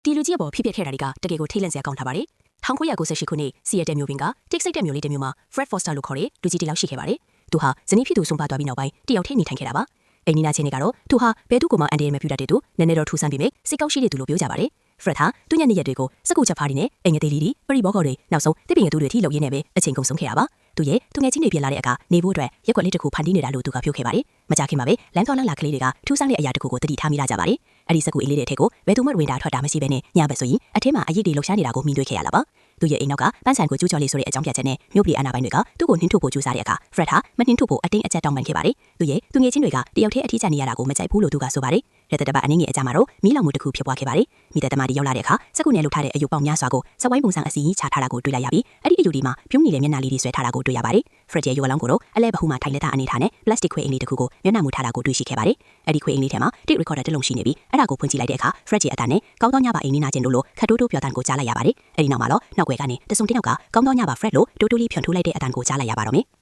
ဒီလူကြီးအပေါ်ဖိပြက်ခဲ့တာတွေကတကယ်ကိုထိတ်လန့်စရာကောင်းထားပါတယ်1998ခုနှစ်စီယက်တယ်မြို့ပင်ကတက်စိတ်တဲ့မြို့လေးတစ်မြို့မှာ Fred Foster လို့ခေါ်တဲ့လူကြီးတစ်ယောက်ရှိခဲ့ပါတယ်သူဟာဇနီးဖြစ်သူဆုံးပါသွားပြီးနောက်ပိုင်းတယောက်ထဲနေထိုင်ခဲ့တာပါအိမ်နီးနားချင်းတွေကတော့သူဟာဘယ်သူ့ကိုမှအန်ဒီရယ်မပြုတတ်တဲ့သူနည်းနည်းတော့ထူဆန်းပြီးမြစ်စိတ်ကောက်ရှိတဲ့သူလို့ပြောကြပါတယ် Fred ဟာသူ့ညနေရက်တွေကိုစကူချက်ဖားတွေနဲ့အိမ်ငယ်သေးလေးတွေပရိဘောကော်တွေနောက်ဆုံးတစ်ပင်ငယ်သူတွေထိလှုပ်ရင်းနဲ့ပဲအချိန်ကုန်ဆုံးခဲ့တာပါသူရဲ့သူငယ်ချင်းတွေပြလာတဲ့အခါနေဖို့အတွက်ရက်ွက်လေးတစ်ခုဖန်တီးနေတာလို့သူကပြောခဲ့ပါတယ်မကြခင်မှာပဲလမ်းသွားလမ်းလာကလေးတွေကထူဆန်းတဲ့အရာတစ်ခုကိုတတိထားမိလာကြပါတယ်အဲ့ဒီစကူအိမ်လေးတွေအထက်ကိုဘယ်သူမှဝင်တာထွက်တာမရှိဘဲနဲ့ညဘက်ဆိုရင်အထက်မှာအရစ်တွေလှုပ်ရှားနေတာကိုမြင်တွေ့ခဲ့ရလာပါသူရဲ့အိမ်နောက်ကပန်းဆိုင်ကိုကျူးကျော်လေးဆိုတဲ့အကြောင်းပြချက်နဲ့မြို့ပြည်အာဏာပိုင်တွေကသူ့ကိုနှင်းထုတ်ဖို့ကြိုးစားတဲ့အခါ Fred ဟာမနှင်းထုတ်ဖို့အတင်းအကျပ်တောင်းပန်ခဲ့ပါတယ်သူငယ်ချင်းတွေကတယောက်တည်းအထီးကျန်နေရတာကိုမကြိုက်ဘူးလို့သူကဆိုပါတယ်လက်တပတ်အနည်းငယ်အကြာမှာတော့မီးလောင်မှုတစ်ခုဖြစ်ပွားခဲ့ပါတယ်မိသက်သမားတွေရောက်လာတဲ့အခါစကူနဲ့လှုပ်ထားတဲ့အယုပ်ပေါင်းများစွာကိုစဝိုင်းပုံစံအစီကြီးချထားတာကိုတွေ့လိုက်ရပြီးအဲ့ဒီအယုပ်ဒီမှာပြုံးနေတဲ့မျက်နှာလေးတွေဆွဲထားတာကိုတွေ့ရပါတယ် Fred ရဲ့ရုပ်အလောင်းကိုတော့အလဲဘဟုမှာထိုင်လက်သားအနေထားနဲ့ပလတ်စတစ်ခွေအိမ်လေးတစ်ခုကိုမျက်နှာမူထားတာကိုတွေ့ရှိခဲ့ပါတယ်အဲ့ဒီခွေအိမ်လေးထဲမှာတစ်ရီကော်ဒါတစ်လုံးရှိနေပြီးအဲ့ဒါကိုဖွင့်ကြည့်လိုက်တဲ့အခါ Fred ရဲ့အတန်နဲ့ကောင်းသောညပါအိမ်နီးနားချင်းတို့လိုခတ်တိုးတိုးပြောတန်ကိုကြားလိုက်ရပါတယ်အဲ့ဒီနောက်မှာတော့နောက်ွယ်ကနေတဆုံတင်းနောက်ကကောင်းသောညပါ Fred လို့တိုးတိုးလေးဖြွန်ထိုးလိုက်တဲ့အတန်ကိုကြားလိုက်ရပါတော့မယ်